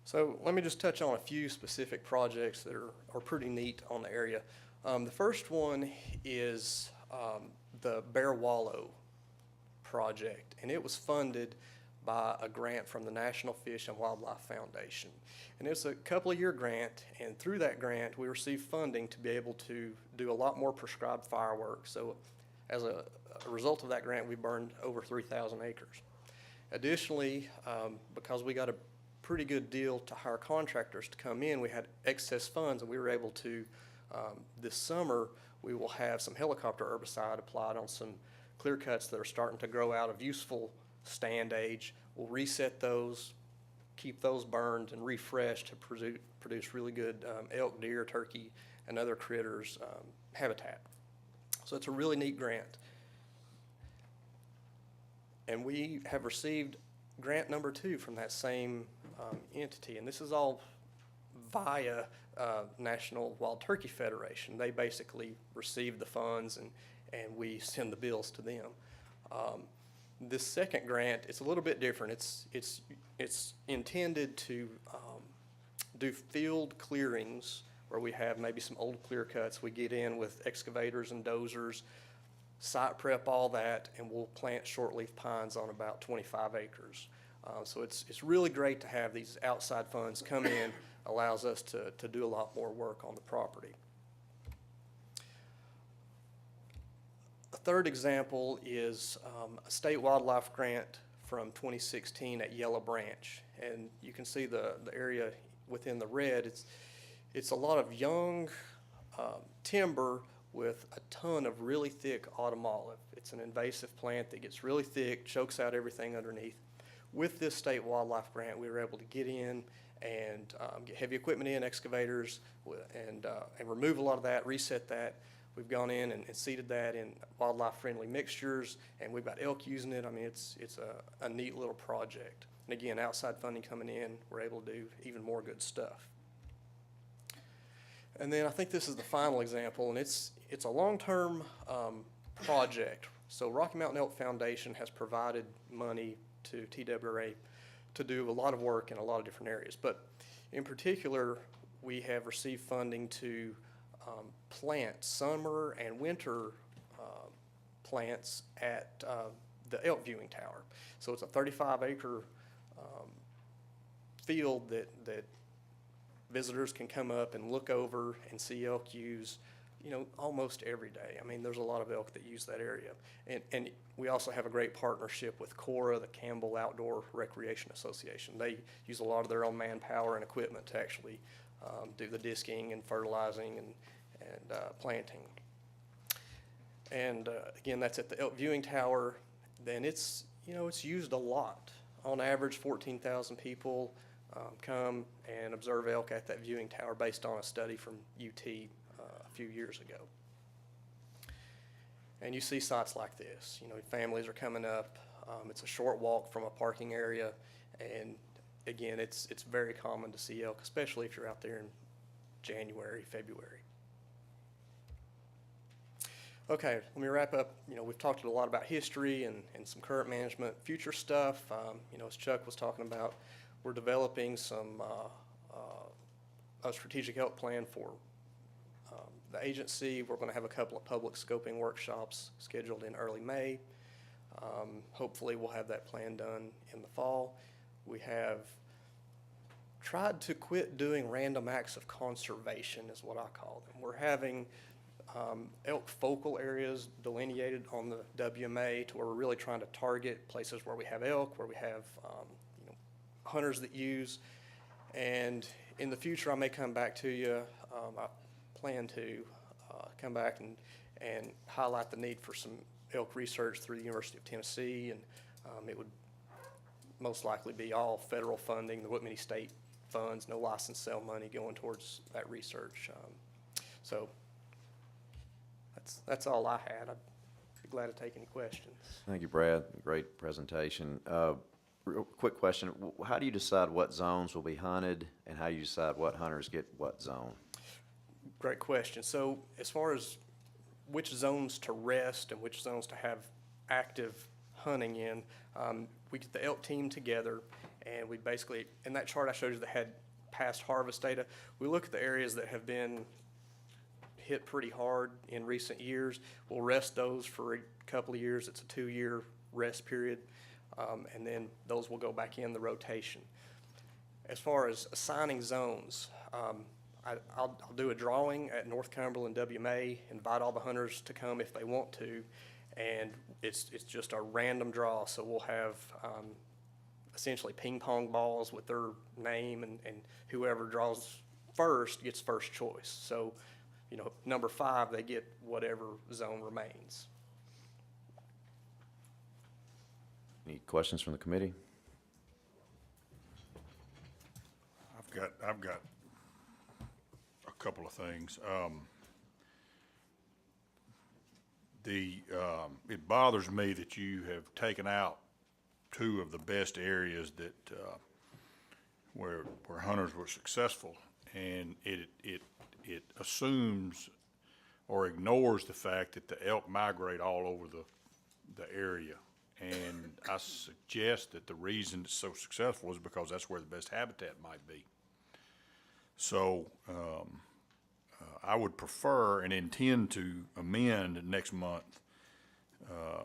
So let me just touch on a few specific projects that are pretty neat on the area. The first one is the Bearwallow Project, and it was funded by a grant from the National Fish and Wildlife Foundation. And it's a couple of year grant, and through that grant we received funding to be able to do a lot more prescribed fireworks. So as a result of that grant, we burned over 3,000 acres. Additionally, because we got a pretty good deal to hire contractors to come in, we had excess funds, and we were able to, this summer, we will have some helicopter herbicide applied on some clear cuts that are starting to grow out of useful stand age. We'll reset those, keep those burned and refreshed to produce really good elk, deer, turkey, and other critters habitat. So it's a really neat grant. And we have received grant number 2 from that same entity, and this is all via National Wild Turkey Federation. They basically receive the funds, and we send the bills to them. This second grant, it's a little bit different. It's intended to do field clearings where we have maybe some old clear cuts. We get in with excavators and dozers, site prep all that, and we'll plant shortleaf pines on about 25 acres. So it's really great to have these outside funds come in, allows us to do a lot more work on the property. A third example is a state wildlife grant from 2016 at Yellow Branch, and you can see the area within the red. It's a lot of young timber with a ton of really thick autumn olive. It's an invasive plant that gets really thick, chokes out everything underneath. With this state wildlife grant, we were able to get in and get heavy equipment in, excavators, and remove a lot of that, reset that. We've gone in and seeded that in wildlife-friendly mixtures, and we've got elk using it. I mean, it's a neat little project. And again, outside funding coming in, we're able to do even more good stuff. And then I think this is the final example, and it's a long-term project. So Rocky Mountain Elk Foundation has provided money to TWRA to do a lot of work in a lot of different areas. But in particular, we have received funding to plant summer and winter plants at the elk viewing tower. So it's a 35-acre field that visitors can come up and look over and see elk use, almost every day. I mean, there's a lot of elk that use that area. And we also have a great partnership with CORA, the Campbell Outdoor Recreation Association. They use a lot of their own manpower and equipment to actually do the disking and fertilizing and planting. And again, that's at the elk viewing tower. Then it's used a lot. On average, 14,000 people come and observe elk at that viewing tower based on a study from UT a few years ago. And you see sites like this. Families are coming up. It's a short walk from a parking area, and again, it's very common to see elk, especially if you're out there in January, February. Okay, let me wrap up. We've talked a lot about history and some current management, future stuff. As Chuck was talking about, we're developing a strategic elk plan for the agency. We're going to have a couple of public scoping workshops scheduled in early May. Hopefully we'll have that plan done in the fall. We have tried to quit doing random acts of conservation, is what I call them. We're having elk focal areas delineated on the WMA to where we're really trying to target places where we have elk, where we have hunters that use. And in the future, I may come back to you. I plan to come back and highlight the need for some elk research through the University of Tennessee, and it would most likely be all federal funding. There wouldn't be any state funds, no license sale money going towards that research. So that's all I had. I'd be glad to take any questions. Thank you, Brad. Great presentation. Real quick question. How do you decide what zones will be hunted, and how do you decide what hunters get what zone? Great question. So as far as which zones to rest and which zones to have active hunting in, we get the elk team together, And we basically, in that chart I showed you that had past harvest data, we look at the areas that have been hit pretty hard in recent years. We'll rest those for a couple of years. It's a 2-year rest period. And then those will go back in the rotation. As far as assigning zones, I'll do a drawing at North Cumberland WMA, invite all the hunters to come if they want to, and it's just a random draw. So we'll have essentially ping pong balls with their name, and whoever draws first gets first choice. So, you know, number 5, they get whatever zone remains. Any questions from the committee? I've got a couple of things. It bothers me that you have taken out 2 of the best areas that where hunters were successful, and it assumes or ignores the fact that the elk migrate all over the area. And I suggest that the reason it's so successful is because that's where the best habitat might be. So I would prefer and intend to amend next month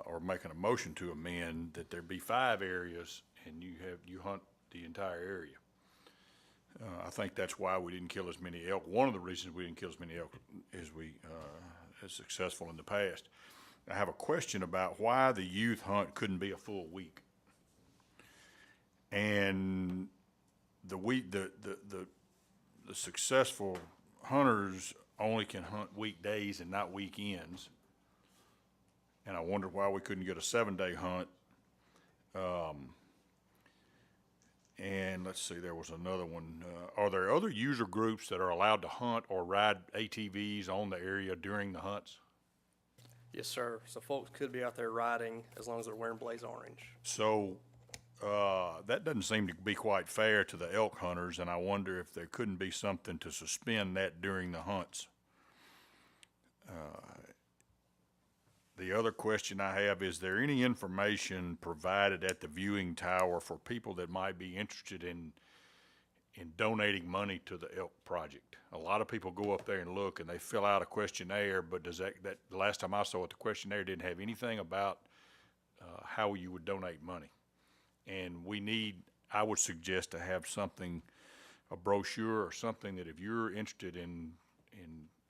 or making a motion to amend that there be 5 areas and you hunt the entire area. I think that's why we didn't kill as many elk. One of the reasons we didn't kill as many elk as we as successful in the past. I have a question about why the youth hunt couldn't be a full week. And the successful hunters only can hunt weekdays and not weekends. And I wonder why we couldn't get a 7-day hunt. And let's see, there was another one. Are there other user groups that are allowed to hunt or ride ATVs on the area during the hunts? Yes, sir. So folks could be out there riding as long as they're wearing blaze orange. So that doesn't seem to be quite fair to the elk hunters, and I wonder if there couldn't be something to suspend that during the hunts. The other question I have, is there any information provided at the viewing tower for people that might be interested in donating money to the elk project? A lot of people go up there and look and they fill out a questionnaire, but does that the last time I saw it, the questionnaire didn't have anything about how you would donate money. And I would suggest to have something, a brochure or something, that if you're interested in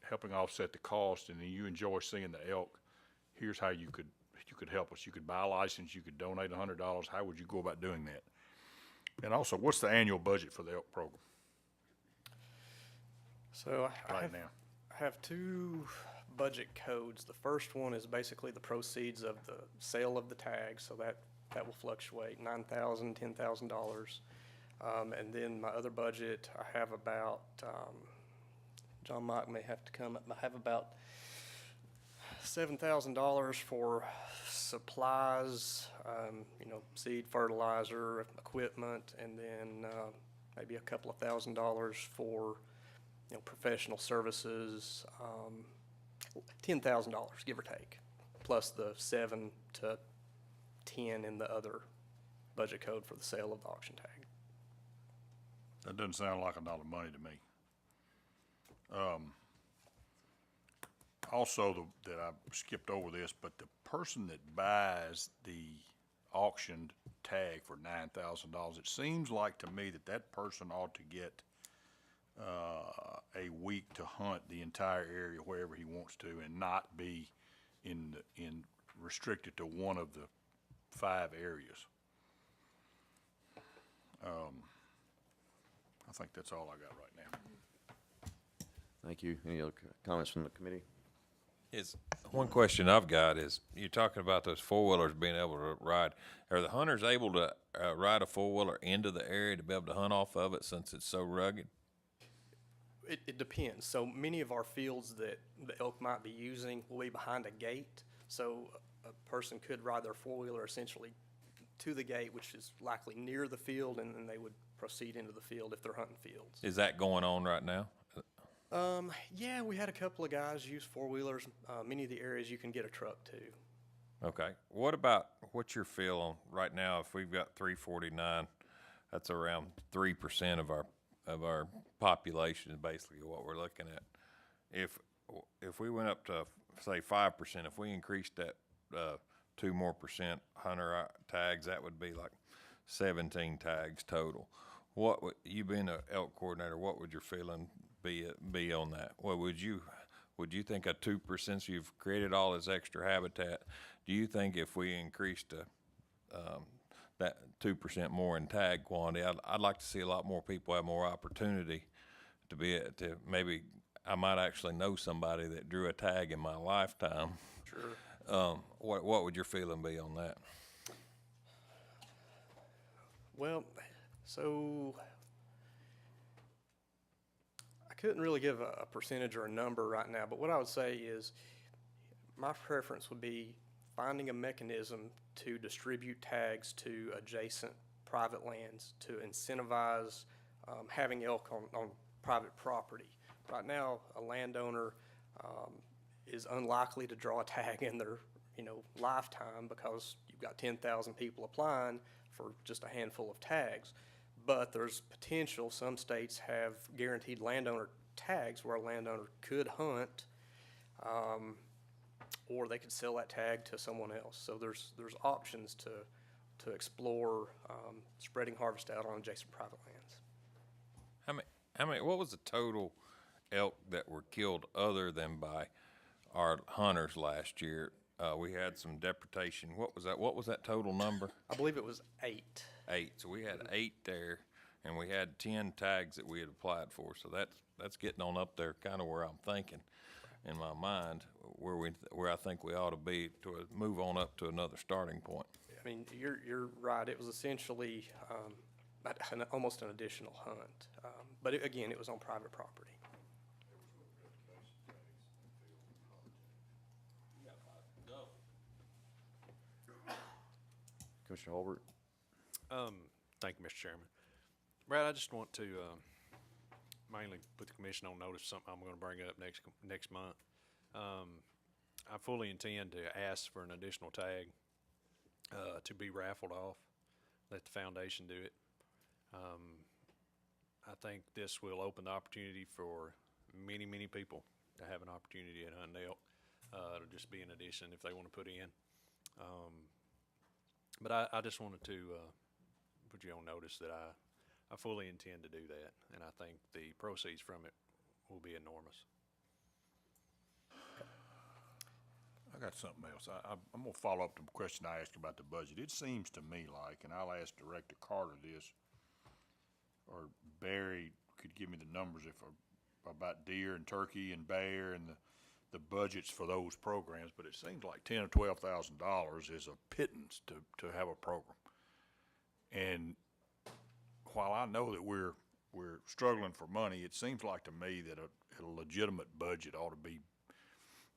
helping offset the cost and you enjoy seeing the elk, here's how you could help us. You could buy a license, you could donate $100. How would you go about doing that? And also, what's the annual budget for the elk program? So I now. have 2 budget codes. The first one is basically the proceeds of the sale of the tag, so that will fluctuate, $9,000, $10,000. And then my other budget, I have about, John Mike may have to come up, I have about $7,000 for supplies, seed, fertilizer, equipment, and then maybe a couple of $1,000s for professional services, $10,000, give or take, plus the 7 to 10 in the other budget code for the sale of the auction tag. That doesn't sound like a lot of money to me. Also, that I skipped over this, but the person that buys the auctioned tag for $9,000, it seems like to me that person ought to get a week to hunt the entire area wherever he wants to, and not be restricted to one of the 5 areas. I think that's all I got right now. Thank you. Any other comments from the committee? One question I've got is, you're talking about those 4-wheelers being able to ride. Are the hunters able to ride a 4-wheeler into the area to be able to hunt off of it since it's so rugged? It depends. So many of our fields that the elk might be using will be behind a gate. So a person could ride their 4-wheeler essentially to the gate, which is likely near the field, and then they would proceed into the field if they're hunting fields. Is that going on right now? Yeah, we had a couple of guys use 4-wheelers. Many of the areas you can get a truck to. Okay. What's your feel on right now if we've got 349 that's around 3% of our population is basically what we're looking at. If we went up to say 5%, if we increased that 2% more hunter tags, that would be like 17 tags total. What would you, being an elk coordinator, what would your feeling be on that? Well, would you think a 2%, since you've created all this extra habitat, do you think if we increased that 2% more in tag quantity, I'd like to see a lot more people have more opportunity to maybe I might actually know somebody that drew a tag in my lifetime. Sure. What would your feeling be on that? Well, so I couldn't really give a percentage or a number right now, but what I would say is my preference would be finding a mechanism to distribute tags to adjacent private lands to incentivize having elk on private property. Right now, a landowner is unlikely to draw a tag in their lifetime because you've got 10,000 people applying for just a handful of tags. But there's potential. Some states have guaranteed landowner tags where a landowner could hunt, or they could sell that tag to someone else. So there's options to explore spreading harvest out on adjacent private lands. What was the total elk that were killed other than by our hunters last year? We had some deprecation. What was that total number? I believe it was 8. 8. So we had 8 there, and we had 10 tags that we had applied for. So that's getting on up there, kind of where I'm thinking in my mind, where I think we ought to be to move on up to another starting point. I mean, you're right. It was essentially almost an additional hunt, but again, it was on private property. Commissioner Holbert? Thank you, Mr. Chairman. Brad, I just want to mainly put the commission on notice of something I'm going to bring up next month. I fully intend to ask for an additional tag to be raffled off. Let the foundation do it. I think this will open the opportunity for many, many people to have an opportunity at hunting elk. It'll just be an addition if they want to put in. But I just wanted to put you on notice that I fully intend to do that, and I think the proceeds from it will be enormous. I got something else. I'm gonna follow up the question I asked about the budget. It seems to me like, and I'll ask Director Carter this, or Barry could give me the numbers about deer and turkey and bear and the budgets for those programs, but it seems like $10,000 or $12,000 is a pittance to have a program. And while I know that we're struggling for money, it seems like to me that a legitimate budget ought to be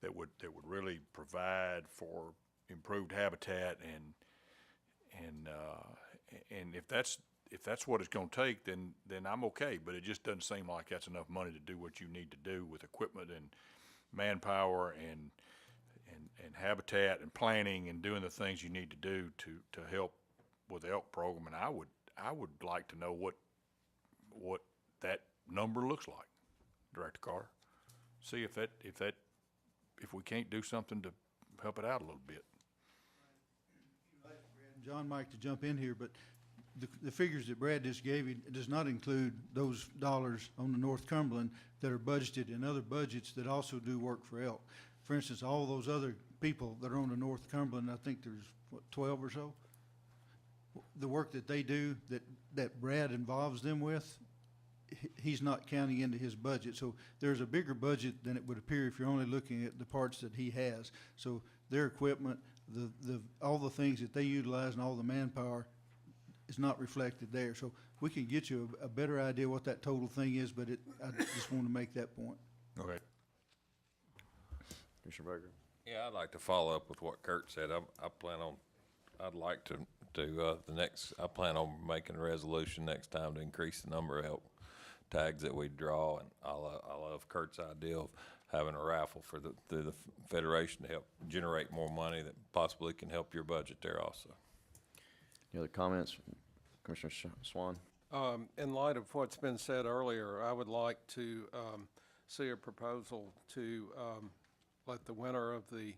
that would really provide for improved habitat and if that's what it's going to take, then I'm okay. But it just doesn't seem like that's enough money to do what you need to do with equipment and manpower and habitat and planning and doing the things you need to do to help with the elk program. And I would like to know what that number looks like, Director Carter. See if we can't do something to help it out a little bit. John Mike to jump in here, but the figures that Brad just gave you does not include those dollars on the North Cumberland that are budgeted in other budgets that also do work for elk. For instance, all those other people that are on the North Cumberland, I think there's 12 or so. The work that they do that Brad involves them with, he's not counting into his budget. So there's a bigger budget than it would appear if you're only looking at the parts that he has. So their equipment, all the things that they utilize and all the manpower is not reflected there. So we can get you a better idea what that total thing is, but I just want to make that point. Okay. Commissioner Baker? Yeah, I'd like to follow up with what Kurt said. I plan on making a resolution next time to increase the number of elk tags that we draw, and I love Kurt's idea of having a raffle through the Federation to help generate more money that possibly can help your budget there also. Any other comments? Commissioner Swan? In light of what's been said earlier, I would like to see a proposal to let the winner of the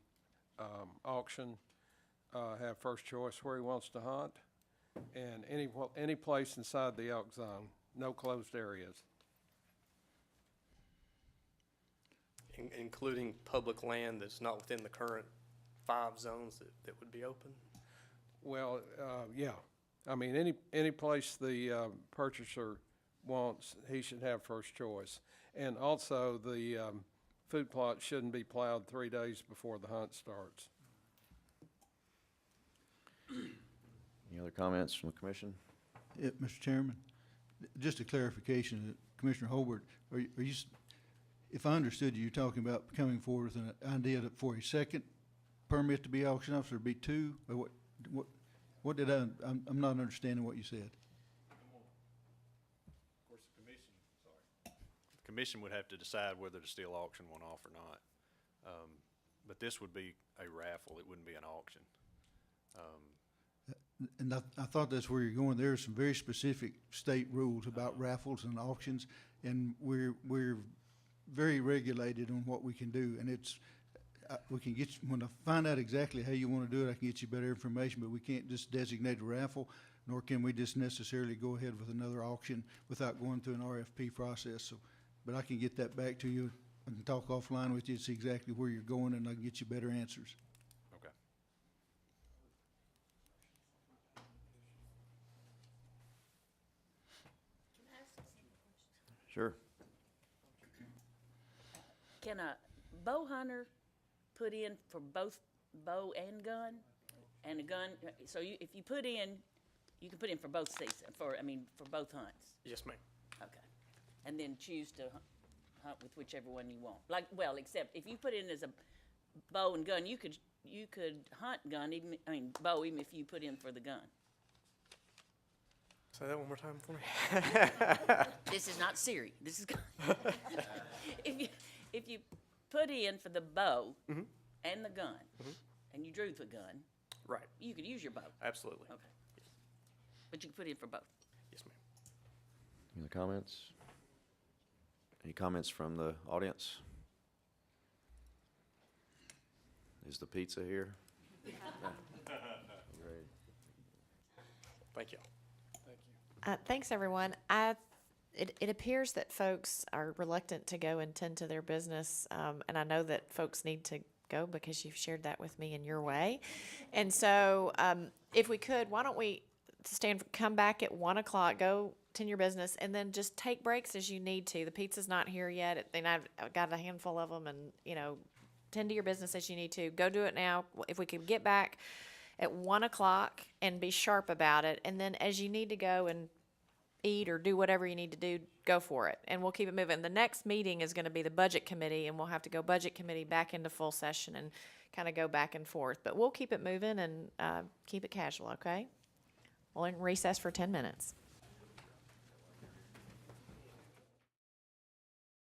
auction have first choice where he wants to hunt, and any place inside the elk zone, no closed areas. Including public land that's not within the current 5 zones that would be open? Well, yeah. I mean, any place the purchaser wants, he should have first choice. And also, the food plot shouldn't be plowed 3 days before the hunt starts. Any other comments from the commission? Yeah, Mr. Chairman, just a clarification, Commissioner Holbert, are you, if I understood you, you're talking about coming forward with an idea that for a second permit to be auction officer, it'd be 2, or what did I'm not understanding what you said. Of course, the commission would have to decide whether to still auction one off or not. But this would be a raffle, it wouldn't be an auction. And I thought that's where you're going. There are some very specific state rules about raffles and auctions, and we're very regulated on what we can do. And it's, we can get, when I find out exactly how you want to do it, I can get you better information, but we can't just designate a raffle, nor can we just necessarily go ahead with another auction without going through an RFP process. So, but I can get that back to you. I can talk offline with you, see exactly where you're going, and I can get you better answers. Okay. Sure. Can a bow hunter put in for both bow and gun? And a gun, so if you put in, you can put in for both seasons, for both hunts? Yes, ma'am. Okay. And then choose to hunt with whichever one you want. Like, well, except if you put in as a bow and gun, you could hunt bow even if you put in for the gun. Say that one more time for me. This is not Siri. This is if you put in for the bow and the gun, and you drew the gun, Right. you could use your bow. Absolutely. Okay. But you can put in for both. Yes, ma'am. Any other comments? Any comments from the audience? Is the pizza here? Great. Thank you. Thanks, everyone. It appears that folks are reluctant to go and tend to their business, and I know that folks need to go because you've shared that with me in your way. And so, if we could, why don't we come back at 1 o'clock, go tend your business, and then just take breaks as you need to. The pizza's not here yet, and I've got a handful of them, and tend to your business as you need to. Go do it now. If we could get back at 1 o'clock and be sharp about it, and then as you need to go and eat or do whatever you need to do, go for it, and we'll keep it moving. The next meeting is going to be the budget committee, and we'll have to go budget committee back into full session and kind of go back and forth, but we'll keep it moving and keep it casual. Okay, we'll recess for 10 minutes.